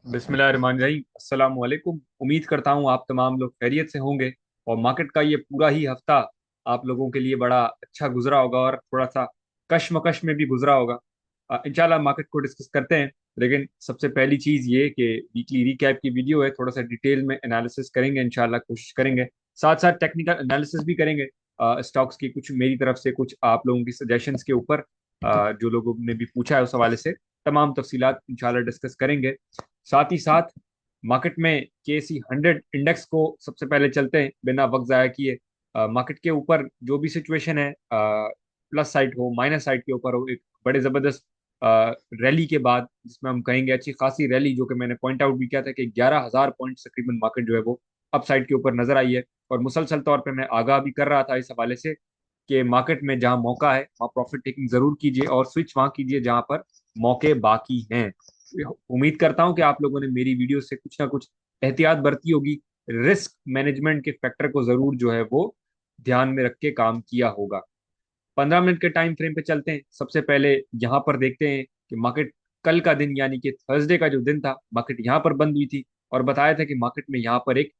बिस्मिल्लाहिर्रहमानिर्रहीम। अस्सलाम वालेकुम। उम्मीद करता हूँ आप तमाम लोग खैरियत से होंगे और मार्केट का ये पूरा ही हफ्ता आप लोगों के लिए बड़ा अच्छा गुजरा होगा और थोड़ा सा कश्मकश में भी गुजरा होगा। इंशाल्लाह मार्केट को डिस्कस करते हैं, लेकिन सबसे पहली चीज़ ये कि वीकली रिकैप की वीडियो है, थोड़ा सा डिटेल में एनालिसिस करेंगे, इंशाल्लाह कोशिश करेंगे। साथ साथ टेक्निकल एनालिसिस भी करेंगे स्टॉक्स की, कुछ मेरी तरफ से, कुछ आप लोगों की सजेशंस के ऊपर जो लोगों ने भी पूछा है उस हवाले से तमाम तफसीलात इंशाल्लाह डिस्कस करेंगे। साथ ही साथ मार्केट में KC 100 इंडेक्स को सबसे पहले चलते हैं बिना वक्त ज़ाया किए। मार्केट के ऊपर जो भी सिचुएशन है, प्लस साइड हो माइनस साइड के ऊपर हो, एक बड़े ज़बरदस्त रैली के बाद, जिसमें हम कहेंगे अच्छी खासी रैली, जो कि मैंने पॉइंट आउट भी किया था कि 11,000 पॉइंट तकरीबन मार्केट जो है वो अप साइड के ऊपर नजर आई है। और मुसलसल तौर पे मैं आगाह भी कर रहा था इस हवाले से कि मार्केट में जहां मौका है वहां प्रॉफिट टेकिंग जरूर कीजिए और स्विच वहां कीजिए जहां पर मौके बाकी हैं। उम्मीद करता हूं कि आप लोगों ने मेरी वीडियो से कुछ ना कुछ एहतियात बरती होगी, रिस्क मैनेजमेंट के फैक्टर को जरूर जो है वो ध्यान में रख के काम किया होगा। 15 मिनट के टाइम फ्रेम पे चलते हैं। सबसे पहले यहाँ पर देखते हैं कि मार्केट कल का दिन यानी कि थर्सडे का जो दिन था, मार्केट यहाँ पर बंद हुई थी और बताया था कि मार्केट में यहाँ पर एक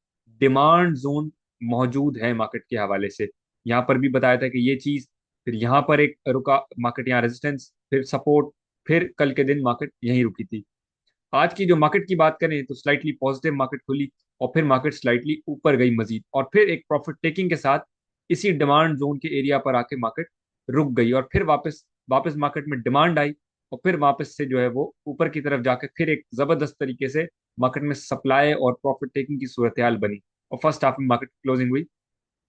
डिमांड जोन मौजूद है। मार्केट के हवाले से यहाँ पर भी बताया था कि ये चीज, फिर यहाँ पर एक रुका मार्केट, यहाँ रेजिस्टेंस, फिर सपोर्ट, फिर कल के दिन मार्केट यहीं रुकी थी। आज की जो मार्केट की बात करें तो स्लाइटली पॉजिटिव मार्केट खुली और फिर मार्केट स्लाइटली ऊपर गई मजीद, और फिर एक प्रॉफिट टेकिंग के साथ इसी डिमांड जोन के एरिया पर आके मार्केट रुक गई और फिर वापस वापस मार्केट में डिमांड आई और फिर वापस से जो है वो ऊपर की तरफ जाके फिर एक जबरदस्त तरीके से मार्केट में सप्लाई और प्रॉफिट टेकिंग की सूरत हाल बनी और फर्स्ट हाफ में मार्केट क्लोजिंग हुई।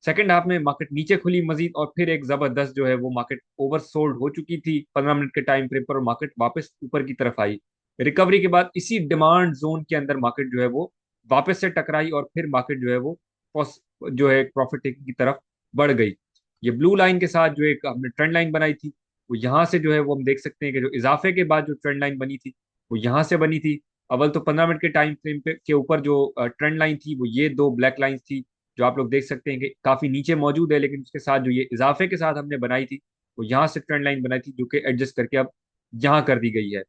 सेकेंड हाफ में मार्केट नीचे खुली मजीद और फिर एक जबरदस्त जो है वो मार्केट ओवरसोल्ड हो चुकी थी 15 मिनट के टाइम फ्रेम पर और मार्केट वापस ऊपर की तरफ आई। रिकवरी के बाद इसी डिमांड जोन के अंदर मार्केट जो है वो वापस से टकराई और फिर मार्केट जो है वो जो है प्रॉफिट टेकिंग की तरफ बढ़ गई। ये ब्लू लाइन के साथ जो एक हमने ट्रेंड लाइन बनाई थी, वो यहाँ से जो है वो हम देख सकते हैं कि जो इजाफे के बाद जो ट्रेंड लाइन बनी थी वो यहाँ से बनी थी। अव्वल तो 15 मिनट के टाइम फ्रेम पे के ऊपर जो ट्रेंड लाइन थी वो ये दो ब्लैक लाइंस थी, जो आप लोग देख सकते हैं कि काफी नीचे मौजूद है, लेकिन उसके साथ जो ये इजाफे के साथ हमने बनाई थी वो यहाँ से ट्रेंड लाइन बनाई थी, जो कि एडजस्ट करके अब यहाँ कर दी गई है।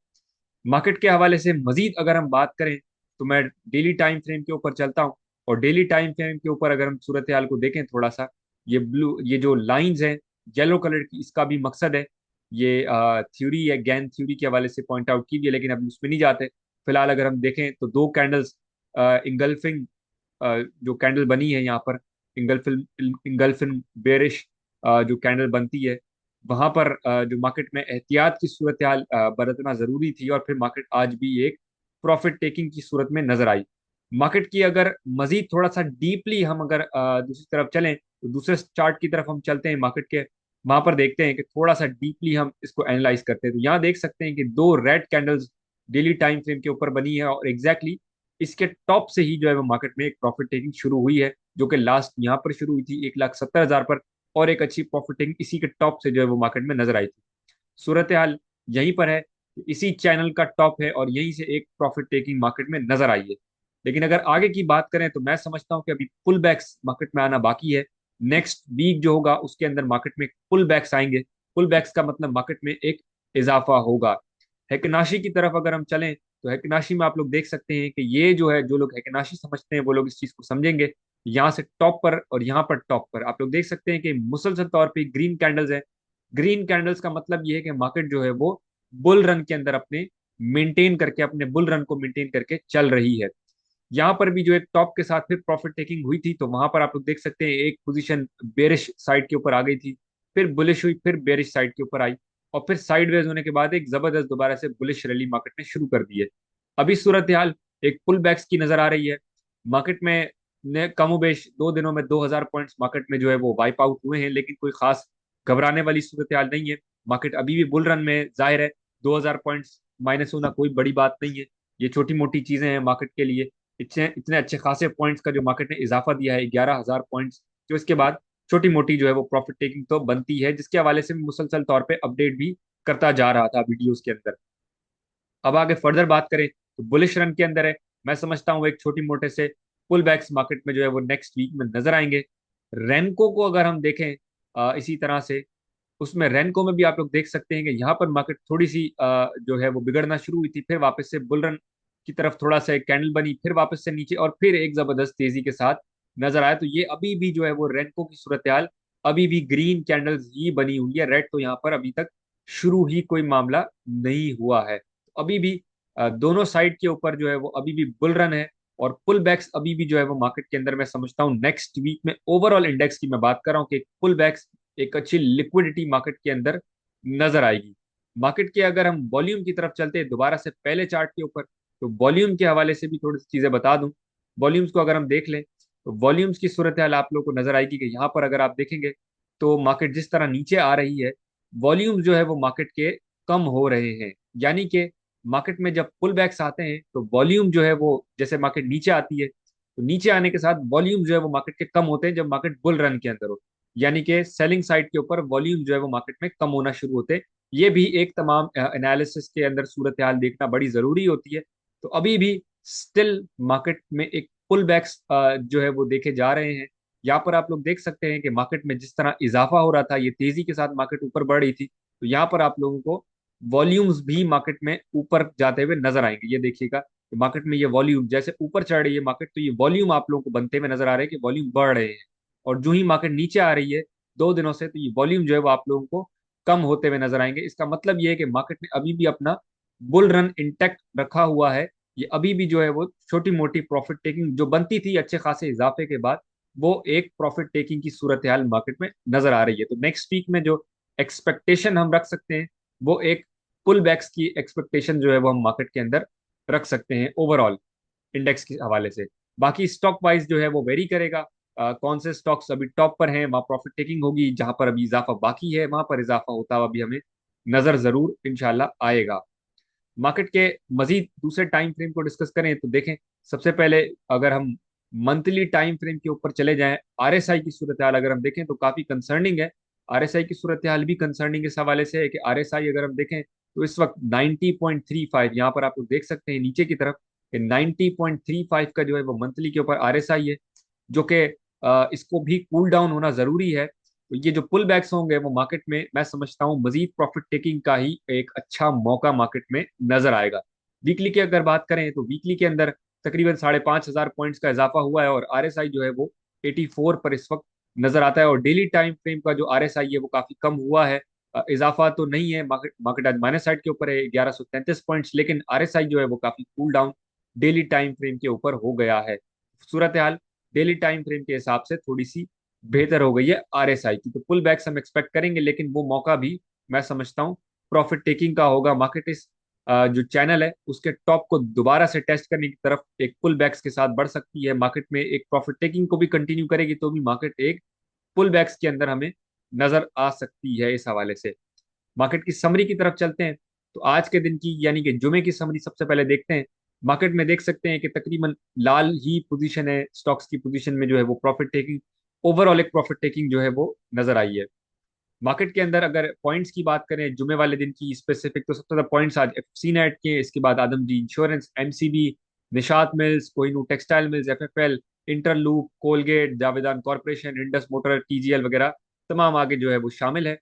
मार्केट के हवाले से मजीद अगर हम बात करें तो मैं डेली टाइम फ्रेम के ऊपर चलता हूँ और डेली टाइम फ्रेम के ऊपर अगर हम सूरत हाल को देखें थोड़ा सा, ये जो लाइंस हैं येलो कलर की, इसका भी मकसद है, ये थ्योरी या गैन थ्योरी के हवाले से पॉइंट आउट कीजिए, लेकिन अब उसमें नहीं जाते। फिलहाल अगर हम देखें तो दो कैंडल्स इंगल्फिंग जो कैंडल बनी है यहाँ पर, इंगल्फिन बेरिश जो कैंडल बनती है, वहां पर जो मार्केट में एहतियात की सूरत हाल बरतना जरूरी थी और फिर मार्केट आज भी एक प्रॉफिट टेकिंग की सूरत में नजर आई। मार्केट की अगर मजीद थोड़ा सा डीपली हम अगर दूसरी तरफ चलें तो दूसरे चार्ट की तरफ हम चलते हैं मार्केट के, वहां पर देखते हैं कि थोड़ा सा डीपली हम इसको एनालाइज करते हैं तो यहाँ देख सकते हैं कि दो red candles daily time frame के ऊपर बनी है और एग्जैक्टली इसके टॉप से ही जो है वो मार्केट में एक प्रॉफिट टेकिंग शुरू हुई है, जो कि लास्ट यहाँ पर शुरू हुई थी 1,70,000 पर, और एक अच्छी प्रॉफिट टेकिंग इसी के टॉप से जो है वो मार्केट में नजर आई थी। सूरत हाल यहीं पर है, इसी चैनल का टॉप है और यहीं से एक प्रॉफिट टेकिंग मार्केट में नजर आई है। लेकिन अगर आगे की बात करें तो मैं समझता हूं कि अभी पुल बैक्स मार्केट में आना बाकी है। नेक्स्ट वीक जो होगा उसके अंदर मार्केट में पुल बैक्स आएंगे। पुल बैक्स का मतलब मार्केट में एक इजाफा होगा। हैकनाशी की तरफ अगर हम चलें तो हैकनाशी में आप लोग देख सकते हैं कि ये जो है, जो लोग हैकनाशी समझते हैं वो लोग इस चीज को समझेंगे। यहाँ से टॉप पर और यहाँ पर टॉप पर आप लोग देख सकते हैं कि मुसलसल तौर पे ग्रीन कैंडल्स है। ग्रीन कैंडल्स का मतलब ये है कि मार्केट जो है वो बुल रन के अंदर अपने मेंटेन करके, अपने बुल रन को मेंटेन करके चल रही है। यहाँ पर भी जो एक टॉप के साथ फिर प्रॉफिट टेकिंग हुई थी तो वहां पर आप लोग देख सकते हैं एक पोजीशन बेरिश साइड के ऊपर आ गई थी, फिर बुलिश हुई, फिर बेरिश साइड के ऊपर आई और फिर साइडवेज होने के बाद एक जबरदस्त दोबारा से बुलिश रैली मार्केट ने शुरू कर दी है। अभी सूरत हाल एक पुल बैक्स की नजर आ रही है। मार्केट में ने कमोबेश 2 दिनों में 2,000 पॉइंट्स मार्केट में जो है वो वाइप आउट हुए हैं, लेकिन कोई खास घबराने वाली सूरत हाल नहीं है। मार्केट अभी भी बुल रन में, जाहिर है 2,000 पॉइंट्स माइनस होना कोई बड़ी बात नहीं है, ये छोटी मोटी चीजें हैं मार्केट के लिए। इतने इतने अच्छे खासे पॉइंट्स का जो मार्केट ने इजाफा दिया है 11,000 पॉइंट्स, जो इसके बाद छोटी मोटी जो है वो प्रॉफिट टेकिंग तो बनती है, जिसके हवाले से मैं मुसलसल तौर पे अपडेट भी करता जा रहा था वीडियोस के अंदर। अब आगे फर्दर बात करें तो बुलिश रन के अंदर है। मैं समझता हूँ एक छोटी मोटे से पुल बैक्स मार्केट में जो है वो नेक्स्ट वीक में नजर आएंगे। रेनको को अगर हम देखें इसी तरह से, उसमें रेनको में भी आप लोग देख सकते हैं कि यहाँ पर मार्केट थोड़ी सी जो है वो बिगड़ना शुरू हुई थी, फिर वापस से बुल रन की तरफ थोड़ा सा एक कैंडल बनी, फिर वापस से नीचे, और फिर एक जबरदस्त तेजी के साथ नजर आया। तो ये अभी भी जो है वो रेनको की सूरत हाल अभी भी ग्रीन कैंडल्स ही बनी हुई है। रेड तो यहाँ पर अभी तक शुरू ही कोई मामला नहीं हुआ है। तो अभी भी दोनों साइड के ऊपर जो है वो अभी भी बुल रन है, और पुल बैक्स अभी भी जो है वो मार्केट के अंदर मैं समझता हूँ नेक्स्ट वीक में ओवरऑल इंडेक्स की मैं बात कर रहा हूँ कि पुल बैक्स एक अच्छी लिक्विडिटी मार्केट के अंदर नजर आएगी। मार्केट के अगर हम वॉल्यूम की तरफ चलते हैं दोबारा से पहले चार्ट के ऊपर, तो वॉल्यूम के हवाले से भी थोड़ी सी चीजें बता दूं। वॉल्यूम्स को अगर हम देख लें तो वॉल्यूम्स की सूरत हाल आप लोगों को नजर आएगी कि यहाँ पर अगर आप देखेंगे तो मार्केट जिस तरह नीचे आ रही है, वॉल्यूम जो है वो मार्केट के कम हो रहे हैं। यानी कि मार्केट में जब पुल बैक्स आते हैं तो वॉल्यूम जो है वो, जैसे मार्केट नीचे आती है तो नीचे आने के साथ वॉल्यूम जो है वो मार्केट के कम होते हैं जब मार्केट बुल रन के अंदर हो। यानी कि सेलिंग साइड के ऊपर वॉल्यूम जो है वो मार्केट में कम होना शुरू होते हैं। ये भी एक तमाम एनालिसिस के अंदर सूरत हाल देखना बड़ी जरूरी होती है। तो अभी भी स्टिल मार्केट में एक पुल बैक्स जो है वो देखे जा रहे हैं। यहाँ पर आप लोग देख सकते हैं कि मार्केट में जिस तरह इजाफा हो रहा था, ये तेजी के साथ मार्केट ऊपर बढ़ रही थी, तो यहाँ पर आप लोगों को वॉल्यूम्स भी मार्केट में ऊपर जाते हुए नजर आएंगे। ये देखिएगा कि मार्केट में ये वॉल्यूम जैसे ऊपर चढ़ रही है मार्केट, तो ये वॉल्यूम आप लोगों को बनते हुए नजर आ रहे हैं कि वॉल्यूम बढ़ रहे हैं। और जो ही मार्केट नीचे आ रही है 2 दिनों से, तो ये वॉल्यूम जो है वो आप लोगों को कम होते हुए नजर आएंगे। इसका मतलब ये है कि मार्केट ने अभी भी अपना बुल रन इंटैक्ट रखा हुआ है। ये अभी भी जो है वो छोटी मोटी प्रॉफिट टेकिंग जो बनती थी अच्छे खासे इजाफे के बाद, वो एक प्रॉफिट टेकिंग की सूरत हाल मार्केट में नजर आ रही है। तो नेक्स्ट वीक में जो एक्सपेक्टेशन हम रख सकते हैं वो एक पुल बैक्स की एक्सपेक्टेशन जो है वो हम मार्केट के अंदर रख सकते हैं ओवरऑल इंडेक्स के हवाले से। बाकी स्टॉक वाइज जो है वो वेरी करेगा। कौन से स्टॉक्स अभी टॉप पर हैं वहाँ प्रॉफिट टेकिंग होगी, जहां पर अभी इजाफा बाकी है वहां पर इजाफा होता हुआ भी हमें नजर जरूर इंशाल्लाह आएगा। मार्केट के मजीद दूसरे टाइम फ्रेम को डिस्कस करें तो देखें, सबसे पहले अगर हम मंथली टाइम फ्रेम के ऊपर चले जाएं, आरएसआई की सूरत हाल अगर हम देखें तो काफी कंसर्निंग है। आरएसआई की सूरत हाल भी कंसर्निंग इस हवाले से है कि आरएसआई अगर हम देखें तो इस वक्त 90.35, यहाँ पर आप लोग देख सकते हैं नीचे की तरफ कि 90.35 का जो है वो मंथली के ऊपर आरएसआई है, जो कि इसको भी कूल डाउन होना जरूरी है। तो ये जो पुल बैक्स होंगे वो मार्केट में मैं समझता हूँ मजीद प्रॉफिट टेकिंग का ही एक अच्छा मौका मार्केट में नजर आएगा। वीकली की अगर बात करें तो वीकली के अंदर तकरीबन 5,500 पॉइंट्स का इजाफा हुआ है, और आरएसआई जो है वो 84 पर इस वक्त नजर आता है। और डेली टाइम फ्रेम का जो आरएसआई है वो काफी कम हुआ है। इजाफा तो नहीं है, मार्केट मार्केट आज माइनस साइड के ऊपर है 1133 पॉइंट्स, लेकिन आरएसआई जो है वो काफी cool down daily time frame के ऊपर हो गया है। सूरत हाल डेली टाइम फ्रेम के हिसाब से थोड़ी सी बेहतर हो गई है आरएसआई की। तो पुल बैक्स हम एक्सपेक्ट करेंगे, लेकिन वो मौका भी मैं समझता हूँ प्रॉफिट टेकिंग का होगा। मार्केट इस जो चैनल है उसके टॉप को दोबारा से टेस्ट करने की तरफ एक पुल बैक्स के साथ बढ़ सकती है। मार्केट में एक प्रॉफिट टेकिंग को भी कंटिन्यू करेगी तो भी मार्केट एक पुल बैक्स के अंदर हमें नजर आ सकती है। इस हवाले से मार्केट की समरी की तरफ चलते हैं, तो आज के दिन की यानी कि जुमे की समरी सबसे पहले देखते हैं। मार्केट में देख सकते हैं कि तकरीबन लाल ही पोजीशन है, स्टॉक्स की पोजीशन में जो है वो प्रॉफिट टेकिंग ओवरऑल एक प्रॉफिट टेकिंग जो है वो नजर आई है। मार्केट के अंदर अगर पॉइंट्स की बात करें जुमे वाले दिन की स्पेसिफिक, तो सबसे ज्यादा पॉइंट्स आज एफसी नेट के, इसके बाद Adamjee insurance, MCB, Nishat mills, Kohinoor textile mills, FFL, Interloop, Colgate, Javedan corporation, Indus motor, TGL वगैरह तमाम आगे जो है वो शामिल है।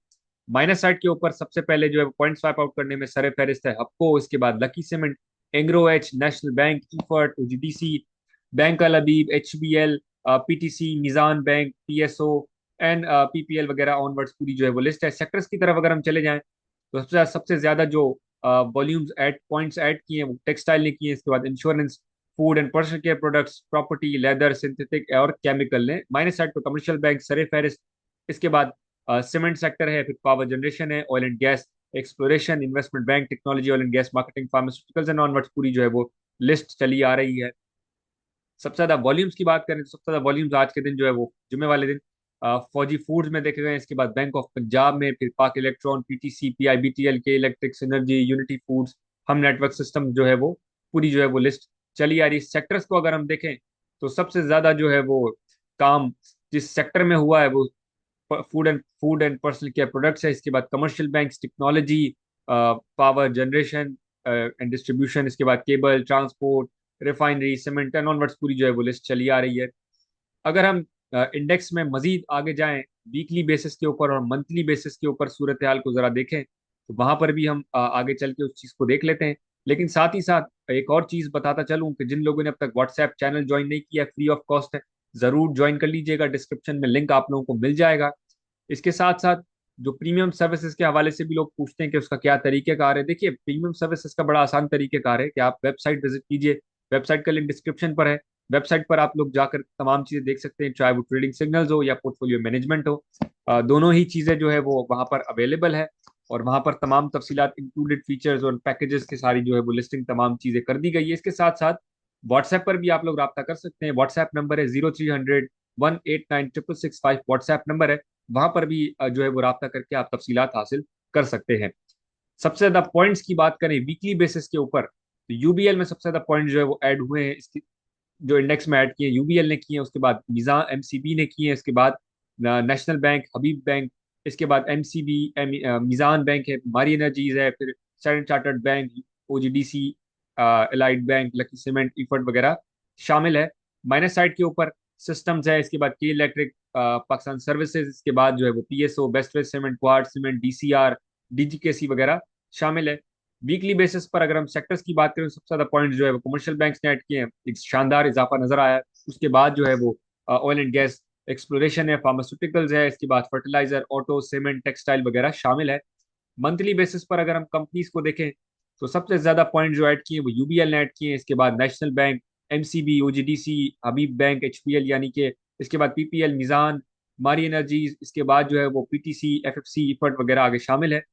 माइनस साइड के ऊपर सबसे पहले जो है पॉइंट स्वाइप आउट करने में सरे फहरिस्त है हप्को, इसके बाद lucky cement, Engro H, national bank, Efert, OGDC, bank Al Habib, HBL, PTC, Meezan bank, PSO and PPL वगैरह ऑनवर्ड्स पूरी जो है वो लिस्ट है। सेक्टर्स की तरफ अगर हम चले जाएं तो सबसे ज्यादा जो वॉल्यूम्स एड पॉइंट्स ऐड किए हैं वो टेक्सटाइल ने किए हैं, इसके बाद insurance, food and personal care products, property, leather, synthetic और केमिकल ने। माइनस साइड पे कमर्शियल बैंक सरे फहरिस्त, इसके बाद सीमेंट सेक्टर है, फिर पावर जनरेशन है, oil and gas, exploration, investment bank, technology, oil and gas, marketing, pharmaceuticals and onwards पूरी जो है वो लिस्ट चली आ रही है। सबसे ज्यादा वॉल्यूम्स की बात करें तो सबसे ज्यादा वॉल्यूम्स आज के दिन जो है वो जुमे वाले दिन फौजी फूड्स में देखे गए, इसके बाद बैंक ऑफ पंजाब में, फिर पाक इलेक्ट्रॉन, पीटीसी, पीआईबीटीएल के, इलेक्ट्रिक सिनर्जी, यूनिटी फूड्स, हम नेटवर्क सिस्टम जो है वो पूरी जो है वो लिस्ट चली आ रही। सेक्टर्स को अगर हम देखें तो सबसे ज्यादा जो है वो काम जिस सेक्टर में हुआ है वो food and personal care products है, इसके बाद commercial banks, technology, power generation and distribution, इसके बाद cable, transport, refinery, cement and onwards पूरी जो है वो लिस्ट चली आ रही है। अगर हम इंडेक्स में मजीद आगे जाएं वीकली बेसिस के ऊपर और मंथली बेसिस के ऊपर सूरत हाल को जरा देखें, तो वहां पर भी हम आगे चल के उस चीज को देख लेते हैं। लेकिन साथ ही साथ एक और चीज बताता चलूं कि जिन लोगों ने अब तक व्हाट्सएप चैनल ज्वाइन नहीं किया, फ्री ऑफ कॉस्ट है, जरूर ज्वाइन कर लीजिएगा। डिस्क्रिप्शन में लिंक आप लोगों को मिल जाएगा। इसके साथ साथ जो प्रीमियम सर्विसेज के हवाले से भी लोग पूछते हैं कि उसका क्या तरीकेकार है, देखिए प्रीमियम सर्विसेज का बड़ा आसान तरीकेकार है कि आप वेबसाइट विजिट कीजिए। वेबसाइट का लिंक डिस्क्रिप्शन पर है। वेबसाइट पर आप लोग जाकर तमाम चीजें देख सकते हैं, चाहे वो ट्रेडिंग सिग्नल्स हो या पोर्टफोलियो मैनेजमेंट हो। दोनों ही चीजें जो है वो वहां पर अवेलेबल है। और वहां पर तमाम तफसीलात, इंक्लूडेड फीचर्स और पैकेजेस की सारी जो है वो लिस्टिंग, तमाम चीजें कर दी गई है। इसके साथ साथ व्हाट्सएप पर भी आप लोग रब्ता कर सकते हैं। व्हाट्सएप नंबर है 0300 189 666 व्हाट्सएप नंबर है। वहां पर भी जो है वो रब्ता करके आप तफसीलात हासिल कर सकते हैं। सबसे ज्यादा पॉइंट्स की बात करें वीकली बेसिस के ऊपर, तो यूबीएल में सबसे ज्यादा पॉइंट जो है वो ऐड हुए हैं, इसकी जो इंडेक्स में ऐड किए यूबीएल ने किए हैं, उसके बाद मिजान एमसीबी ने किए हैं, इसके बाद नेशनल बैंक, हबीब बैंक, इसके बाद एमसीबी, मिजान बैंक है, मारी एनर्जीज है, फिर standard chartered bank, OGDC, allied bank, lucky cement, effort वगैरह शामिल है। माइनस साइड के ऊपर सिस्टम्स है, इसके बाद के इलेक्ट्रिक, पाकिस्तान सर्विसेज, इसके बाद जो है वो पीएसओ, बेस्ट वेस्ट सीमेंट, क्वाड सीमेंट, डीसीआर, डीजीकेसी वगैरह शामिल है। वीकली बेसिस पर अगर हम सेक्टर्स की बात करें तो सबसे ज्यादा पॉइंट जो है वो कमर्शियल बैंक्स ने ऐड किए हैं, एक शानदार इजाफा नजर आया है। उसके बाद जो है वो ऑयल एंड गैस, एक्सप्लोरेशन है, फार्मास्यूटिकल्स है, इसके बाद फर्टिलाइजर, ऑटो, सीमेंट, टेक्सटाइल वगैरह शामिल है। मंथली बेसिस पर अगर हम कंपनीज को देखें तो सबसे ज्यादा पॉइंट जो ऐड किए वो यूबीएल ने ऐड किए हैं, इसके बाद नेशनल बैंक, एमसीबी, ओजीडीसी, हबीब बैंक, एचपीएल यानी कि, इसके बाद पीपीएल, मिजान, मारी एनर्जीज, इसके बाद जो है वो पीटीसी, एफएफसी, इफर्ट वगैरह आगे शामिल है।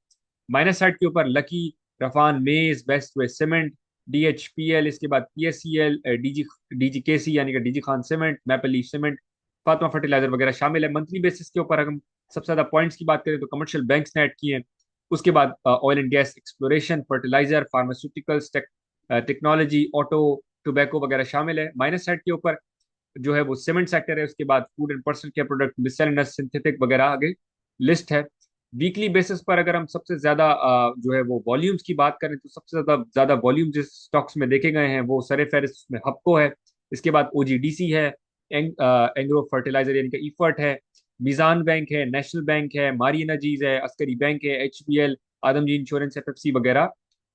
माइनस साइड के ऊपर लकी, रफान, मेज, बेस्ट वे सीमेंट, डीएचपीएल, इसके बाद पीएससीएल, डीजी डीजीकेसी यानी कि DG Khan cement, Maple cement, Fatima fertilizer वगैरह शामिल है। मंथली बेसिस के ऊपर हम सबसे ज्यादा पॉइंट्स की बात करें तो कमर्शियल बैंक्स ने ऐड किए हैं। उसके बाद oil and gas, exploration, fertilizer, pharmaceuticals, technology, auto, tobacco वगैरह शामिल है। माइनस साइड के ऊपर जो है वो सीमेंट सेक्टर है, उसके बाद food and personal care product, miscellaneous, synthetic वगैरह आगे लिस्ट है। वीकली बेसिस पर अगर हम सबसे ज्यादा जो है वो वॉल्यूम्स की बात करें तो सबसे ज्यादा ज्यादा वॉल्यूम जिस स्टॉक्स में देखे गए हैं वो सरे फहरिस्त में हपको है, इसके बाद ओजीडीसी है, एंग्रो फर्टिलाइजर यानी कि ईफर्ट है, मिजान बैंक है, नेशनल बैंक है, मारी एनर्जीज है, अस्करी बैंक है, एचबीएल, आदमजी इंश्योरेंस, एफएफसी वगैरह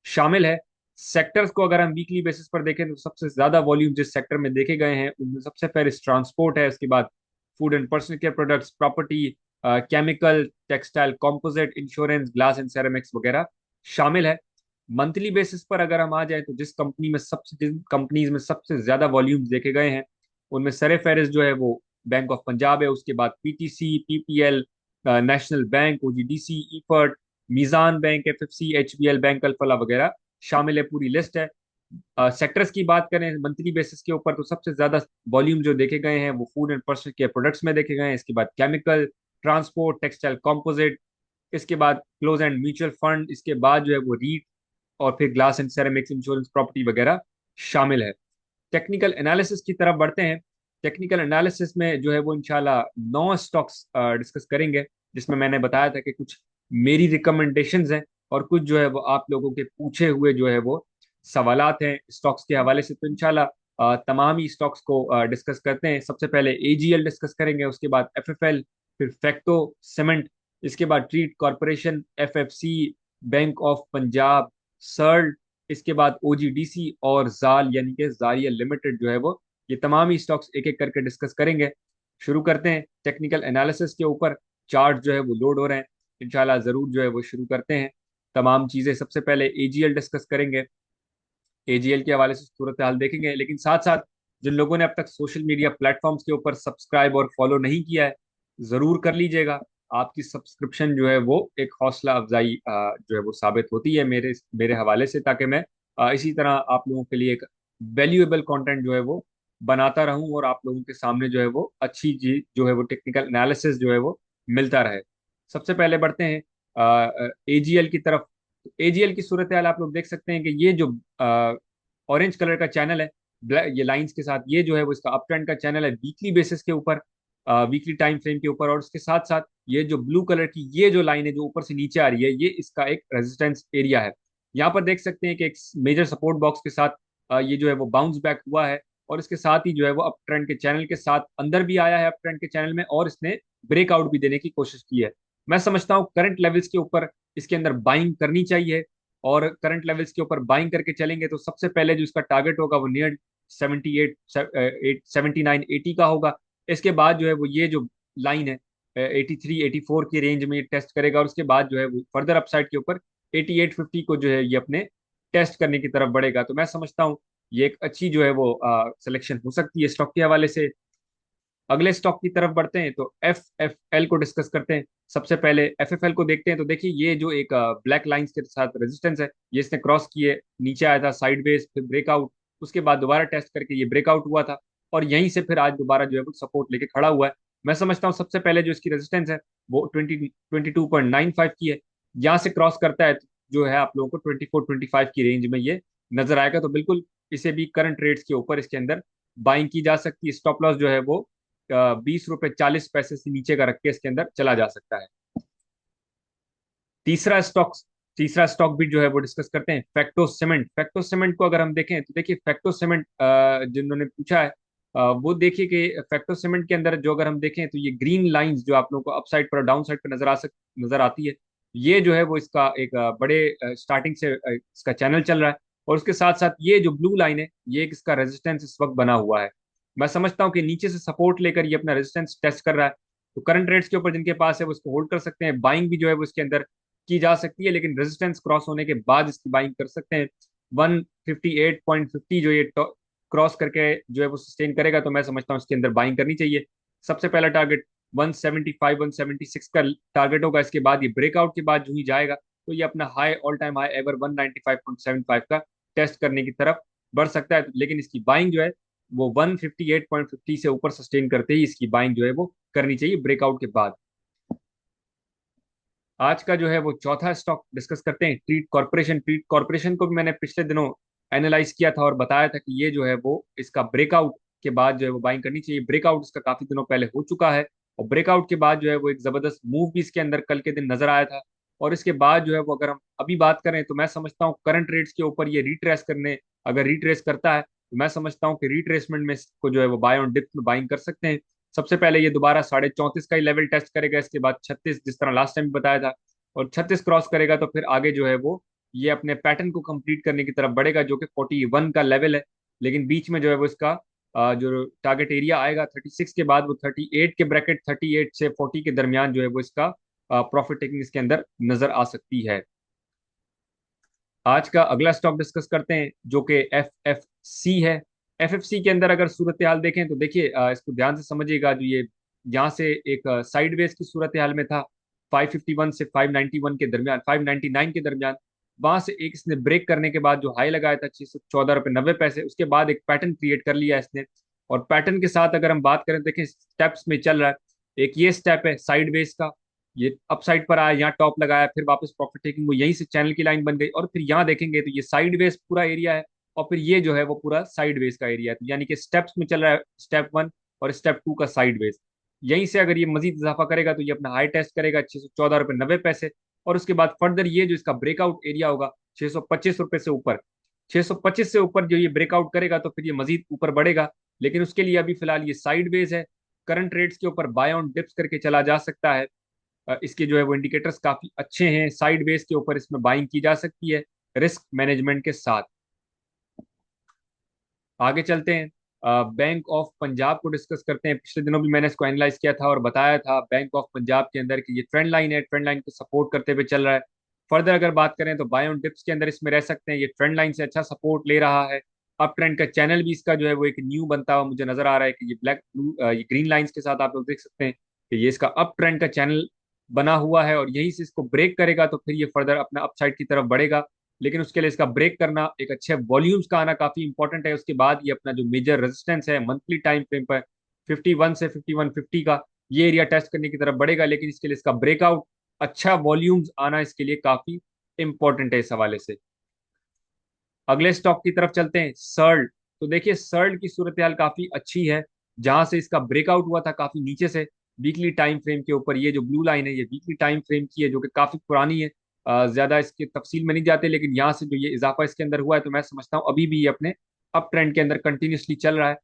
शामिल है। सेक्टर्स को अगर हम वीकली बेसिस पर देखें तो सबसे ज्यादा वॉल्यूम जिस सेक्टर में देखे गए हैं उनमें सबसे पहले ट्रांसपोर्ट है, उसके बाद food and personal care products, property, chemical, textile, composite, insurance, glass and ceramics वगैरह शामिल है। मंथली बेसिस पर अगर हम आ जाए तो जिन कंपनीज में सबसे ज्यादा वॉल्यूम्स देखे गए हैं उनमें सरे फहरिस्त जो है वो बैंक ऑफ पंजाब है, उसके बाद PTC, PPL, national bank, OGDC, Efert, Meezan bank, FFC, HBL bank, Alfalah वगैरह शामिल है। पूरी लिस्ट है। सेक्टर्स की बात करें मंथली बेसिस के ऊपर तो सबसे ज्यादा वॉल्यूम जो देखे गए हैं वो food and personal care products में देखे गए हैं, इसके बाद केमिकल, ट्रांसपोर्ट, टेक्सटाइल, कंपोजिट, इसके बाद क्लोज एंड म्यूचुअल फंड, इसके बाद जो है वो रीट, और फिर glass and ceramics, insurance, property वगैरह शामिल है। टेक्निकल एनालिसिस की तरफ बढ़ते हैं। टेक्निकल एनालिसिस में जो है वो इंशाल्लाह 9 स्टॉक्स डिस्कस करेंगे, जिसमें मैंने बताया था कि कुछ मेरी रिकमेंडेशंस हैं और कुछ जो है वो आप लोगों के पूछे हुए जो है वो सवालात हैं स्टॉक्स के हवाले से। तो इंशाल्लाह तमाम ही स्टॉक्स को डिस्कस करते हैं। सबसे पहले एजीएल डिस्कस करेंगे, उसके बाद एफएफएल, फिर फैक्टो सीमेंट, इसके बाद treat corporation, FFC, bank of Punjab, Searle, इसके बाद ओजीडीसी और जाल यानी कि जारिया लिमिटेड जो है वो, ये तमाम ही स्टॉक्स एक एक करके डिस्कस करेंगे। शुरू करते हैं टेक्निकल एनालिसिस के ऊपर। चार्ट जो है वो लोड हो रहे हैं, इंशाल्लाह जरूर जो है वो शुरू करते हैं तमाम चीजें। सबसे पहले एजीएल डिस्कस करेंगे। एजीएल के हवाले से सूरत हाल देखेंगे, लेकिन साथ साथ जिन लोगों ने अब तक सोशल मीडिया प्लेटफॉर्म्स के ऊपर सब्सक्राइब और फॉलो नहीं किया है जरूर कर लीजिएगा। आपकी सब्सक्रिप्शन जो है वो एक हौसला अफजाई जो है वो साबित होती है मेरे मेरे हवाले से, ताकि मैं इसी तरह आप लोगों के लिए एक वैल्यूएबल कंटेंट जो है वो बनाता रहूं और आप लोगों के सामने जो है वो अच्छी चीज जो है वो टेक्निकल एनालिसिस जो है वो मिलता रहे। सबसे पहले बढ़ते हैं एजीएल की तरफ। एजीएल की सूरत हाल आप लोग देख सकते हैं कि ये जो ऑरेंज कलर का चैनल है, ये लाइंस के साथ, ये जो है वो इसका अप ट्रेंड का चैनल है वीकली बेसिस के ऊपर, वीकली टाइम फ्रेम के ऊपर। और उसके साथ साथ ये जो ब्लू कलर की ये जो लाइन है जो ऊपर से नीचे आ रही है, ये इसका एक रेजिस्टेंस एरिया है। यहाँ पर देख सकते हैं कि एक मेजर सपोर्ट बॉक्स के साथ ये जो है वो बाउंस बैक हुआ है, और इसके साथ ही जो है वो अप ट्रेंड के चैनल के साथ अंदर भी आया है अप ट्रेंड के चैनल में, और इसने ब्रेकआउट भी देने की कोशिश की है। मैं समझता हूँ करंट लेवल्स के ऊपर इसके अंदर बाइंग करनी चाहिए। और करंट लेवल्स के ऊपर बाइंग करके चलेंगे तो सबसे पहले जो इसका टारगेट होगा वो नियर 78 79 80 का होगा। इसके बाद जो है वो ये जो लाइन है 83 84 की रेंज में टेस्ट करेगा, और उसके बाद जो है वो फर्दर अपसाइड के ऊपर 88 50 को जो है ये अपने टेस्ट करने की तरफ बढ़ेगा। तो मैं समझता हूँ ये एक अच्छी जो है वो सिलेक्शन हो सकती है स्टॉक के हवाले से। अगले स्टॉक की तरफ बढ़ते हैं तो एफ एफ एल को डिस्कस करते हैं। सबसे पहले एफ एफ एल को देखते हैं तो देखिए ये जो एक ब्लैक लाइंस के साथ रेजिस्टेंस है, ये इसने क्रॉस किए, नीचे आया था साइडवेज, फिर ब्रेकआउट, उसके बाद दोबारा टेस्ट करके ये ब्रेकआउट हुआ था, और यहीं से फिर आज दोबारा जो है वो सपोर्ट लेके खड़ा हुआ है। मैं समझता हूँ सबसे पहले जो इसकी रेजिस्टेंस है वो 22.95 की है। यहाँ से क्रॉस करता है तो जो है आप लोगों को 24 25 की रेंज में ये नजर आएगा, तो बिल्कुल इसे भी करंट रेट्स के ऊपर इसके अंदर बाइंग की जा सकती है। स्टॉप लॉस जो है वो 20 रुपए 40 पैसे से नीचे का रख के इसके अंदर चला जा सकता है। तीसरा स्टॉक तीसरा स्टॉक भी जो है वो डिस्कस करते हैं, फैक्टो सीमेंट। फैक्टो सीमेंट को अगर हम देखें तो देखिए फैक्टो सीमेंट जिन्होंने पूछा है वो देखिए कि फैक्टो सीमेंट के अंदर जो अगर हम देखें तो ये ग्रीन लाइंस जो आप लोगों को अप साइड पर डाउन साइड पर नजर आती है, ये जो है वो इसका एक बड़े स्टार्टिंग से इसका चैनल चल रहा है, और उसके साथ साथ ये जो ब्लू लाइन है ये एक इसका रेजिस्टेंस इस वक्त बना हुआ है। मैं समझता हूँ कि नीचे से सपोर्ट लेकर ये अपना रेजिस्टेंस टेस्ट कर रहा है, तो करंट रेट्स के ऊपर जिनके पास है वो इसको होल्ड कर सकते हैं। बाइंग भी जो है वो इसके अंदर की जा सकती है, लेकिन रेजिस्टेंस क्रॉस होने के बाद इसकी बाइंग कर सकते हैं। 158.50 जो ये क्रॉस करके जो है वो सस्टेन करेगा तो मैं समझता हूँ इसके अंदर बाइंग करनी चाहिए। सबसे पहला टारगेट 175 176 का टारगेट होगा। इसके बाद ये ब्रेकआउट के बाद जो ही जाएगा तो ये अपना high all time high ever 195.75 का टेस्ट करने की तरफ बढ़ सकता है, लेकिन इसकी बाइंग जो है वो 158.50 से ऊपर सस्टेन करते ही इसकी बाइंग जो है वो करनी चाहिए ब्रेकआउट के बाद। आज का जो है वो चौथा स्टॉक डिस्कस करते हैं, ट्रीट कॉर्पोरेशन। ट्रीट कॉर्पोरेशन को भी मैंने पिछले दिनों एनालाइज किया था और बताया था कि ये जो है वो इसका ब्रेकआउट के बाद जो है वो बाइंग करनी चाहिए। ब्रेकआउट इसका काफी दिनों पहले हो चुका है, और ब्रेकआउट के बाद जो है वो एक जबरदस्त मूव भी इसके अंदर कल के दिन नजर आया था। और इसके बाद जो है वो अगर हम अभी बात करें तो मैं समझता हूँ करंट रेट्स के ऊपर ये रिट्रेस करने, अगर रिट्रेस करता है तो मैं समझता हूँ कि रिट्रेसमेंट में इसको जो है वो बाय ऑन डिप में बाइंग कर सकते हैं। सबसे पहले ये दोबारा 34.5 का ही लेवल टेस्ट करेगा, इसके बाद 36 जिस तरह लास्ट टाइम बताया था, और 36 क्रॉस करेगा तो फिर आगे जो है वो ये अपने पैटर्न को कंप्लीट करने की तरफ बढ़ेगा जो कि 41 का लेवल है। लेकिन बीच में जो है वो इसका जो टारगेट एरिया आएगा 36 के बाद वो 38 के ब्रैकेट 38 से 40 के दरमियान जो है वो इसका प्रॉफिट टेकिंग इसके अंदर नजर आ सकती है। आज का अगला स्टॉक डिस्कस करते हैं जो कि एफ एफ सी है। एफ एफ सी के अंदर अगर सूरत हाल देखें तो देखिए इसको ध्यान से समझिएगा, जो ये यहाँ से एक साइडवेज की सूरत हाल में था 551 से 591 के दरमियान, 599 के दरमियान। वहां से एक इसने ब्रेक करने के बाद जो हाई लगाया था 614 रुपये 90 पैसे, उसके बाद एक पैटर्न क्रिएट कर लिया इसने। और पैटर्न के साथ अगर हम बात करें देखें स्टेप्स में चल रहा है। एक ये स्टेप है साइडवेज का, ये अपसाइड पर आया, यहाँ टॉप लगाया, फिर वापस प्रॉफिट टेकिंग वो यहीं से चैनल की लाइन बन गई, और फिर यहाँ देखेंगे तो ये साइडवेज पूरा एरिया है, और फिर ये जो है वो पूरा साइडवेज का एरिया है। तो यानी कि स्टेप्स में चल रहा है स्टेप वन और स्टेप टू का साइडवेज। यहीं से अगर ये मजीद इजाफा करेगा तो ये अपना हाई टेस्ट करेगा 614 रुपये 90 पैसे, और उसके बाद फर्दर ये जो इसका ब्रेकआउट एरिया होगा 625 रुपये से ऊपर, 625 से ऊपर जो ये ब्रेकआउट करेगा तो फिर ये मजीद ऊपर बढ़ेगा। लेकिन उसके लिए अभी फिलहाल ये साइडवेज है। करंट रेट्स के ऊपर बाय ऑन डिप्स करके चला जा सकता है। इसके जो है वो इंडिकेटर्स काफी अच्छे हैं, साइड बेस के ऊपर इसमें बाइंग की जा सकती है रिस्क मैनेजमेंट के साथ। आगे चलते हैं, बैंक ऑफ पंजाब को डिस्कस करते हैं। पिछले दिनों भी मैंने इसको एनालाइज किया था और बताया था बैंक ऑफ पंजाब के अंदर कि ये ट्रेंड लाइन है, ट्रेंड लाइन को सपोर्ट करते हुए चल रहा है। फर्दर अगर बात करें तो बाय ऑन डिप्स के अंदर इसमें रह सकते हैं, ये ट्रेंड लाइन से अच्छा सपोर्ट ले रहा है। अप ट्रेंड का चैनल भी इसका जो है वो एक न्यू बनता हुआ मुझे नजर आ रहा है कि ये ब्लैक ब्लू ये ग्रीन लाइंस के साथ आप लोग देख सकते हैं कि ये इसका अप ट्रेंड का चैनल बना हुआ है, और यहीं से इसको ब्रेक करेगा तो फिर ये फर्दर अपना अपसाइड की तरफ बढ़ेगा। लेकिन उसके लिए इसका ब्रेक करना, एक अच्छे वॉल्यूम्स का आना काफी इंपॉर्टेंट है। उसके बाद ये अपना जो मेजर रेजिस्टेंस है मंथली टाइम फ्रेम पर 51 से 5150 का, ये एरिया टेस्ट करने की तरफ बढ़ेगा। लेकिन इसके लिए इसका ब्रेकआउट, अच्छा वॉल्यूम्स आना इसके लिए काफी इंपॉर्टेंट है इस हवाले से। अगले स्टॉक की तरफ चलते हैं, सर्ल्ड। तो देखिए सर्ल्ड की सूरत हाल काफी अच्छी है, जहां से इसका ब्रेकआउट हुआ था काफी नीचे से वीकली टाइम फ्रेम के ऊपर। ये जो ब्लू लाइन है ये वीकली टाइम फ्रेम की है जो कि काफी पुरानी है। ज्यादा इसके तफसील में नहीं जाते, लेकिन यहाँ से जो ये इजाफा इसके अंदर हुआ है तो मैं समझता हूँ अभी भी ये अपने अप ट्रेंड के अंदर कंटिन्यूसली चल रहा है।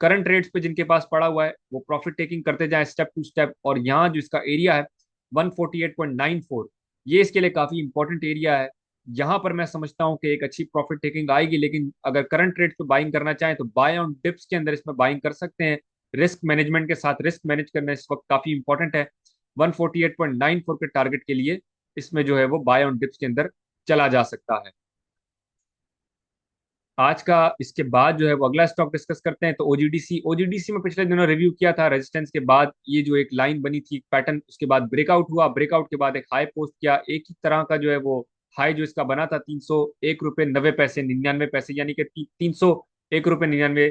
करंट रेट्स पे जिनके पास पड़ा हुआ है वो प्रॉफिट टेकिंग करते जाएं स्टेप टू स्टेप, और यहाँ जो इसका एरिया है 148.94, ये इसके लिए काफी इंपॉर्टेंट एरिया है। यहाँ पर मैं समझता हूँ कि एक अच्छी प्रॉफिट टेकिंग आएगी, लेकिन अगर करंट रेट पे बाइंग करना चाहें तो बाय ऑन डिप्स के अंदर इसमें बाइंग कर सकते हैं। रिस्क मैनेजमेंट के साथ, रिस्क मैनेज करना इस वक्त काफी इंपॉर्टेंट है। 148.94 के टारगेट के लिए इसमें जो है वो बाय ऑन डिप्स के अंदर चला जा सकता है। आज का इसके बाद जो है वो अगला स्टॉक डिस्कस करते हैं। तो ओजीडीसी, ओजीडीसी में पिछले दिनों रिव्यू किया था, रेजिस्टेंस के बाद ये जो एक लाइन बनी थी पैटर्न, उसके बाद ब्रेकआउट हुआ, ब्रेकआउट के बाद एक हाई पोस्ट किया, एक ही तरह का जो है वो हाई जो इसका बना था 301 रुपये 90 पैसे, यानी कि 301 रुपये 99,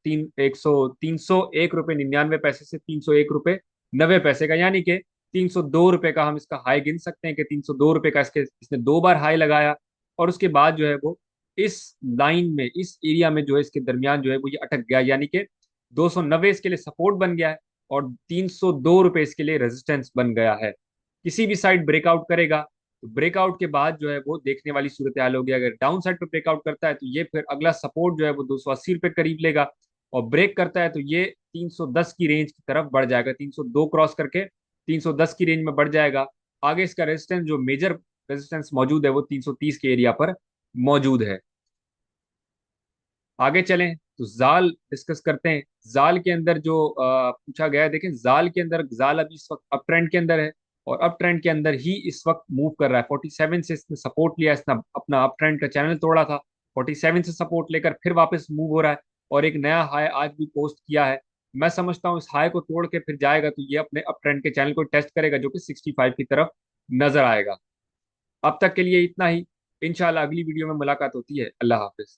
301 रुपये 99 पैसे से 301 रुपये 90 पैसे का, यानी कि 302 रुपये का हम इसका हाई गिन सकते हैं कि 302 रुपये का इसके इसने दो बार हाई लगाया, और उसके बाद जो है वो इस लाइन में, इस एरिया में जो है इसके दरमियान जो है वो ये अटक गया, यानी कि 290 इसके लिए सपोर्ट बन गया है और 302 रुपये इसके लिए रेजिस्टेंस बन गया है। किसी भी साइड ब्रेकआउट करेगा तो ब्रेकआउट के बाद जो है वो देखने वाली सूरत हाल होगी। अगर डाउन साइड पे ब्रेकआउट करता है तो ये फिर अगला सपोर्ट जो है वो 280 रुपये करीब लेगा, और ब्रेक करता है तो ये 310 की रेंज की तरफ बढ़ जाएगा, 302 क्रॉस करके 310 की रेंज में बढ़ जाएगा। आगे इसका रेजिस्टेंस, जो मेजर रेजिस्टेंस मौजूद है, वो 330 के एरिया पर मौजूद है। आगे चलें तो जाल डिस्कस करते हैं। जाल के अंदर जो पूछा गया है, देखें जाल के अंदर, जाल अभी इस वक्त अप ट्रेंड के अंदर है, और अप ट्रेंड के अंदर ही इस वक्त मूव कर रहा है। 47 से इसने सपोर्ट लिया, इसने अपना अप ट्रेंड का चैनल तोड़ा था, 47 से सपोर्ट लेकर फिर वापस मूव हो रहा है, और एक नया हाई आज भी पोस्ट किया है। मैं समझता हूँ इस हाई को तोड़ के फिर जाएगा तो ये अपने अप ट्रेंड के चैनल को टेस्ट करेगा, जो कि 65 की तरफ नजर आएगा। अब तक के लिए इतना ही। इंशाल्लाह अगली वीडियो में मुलाकात होती है। अल्लाह हाफिज।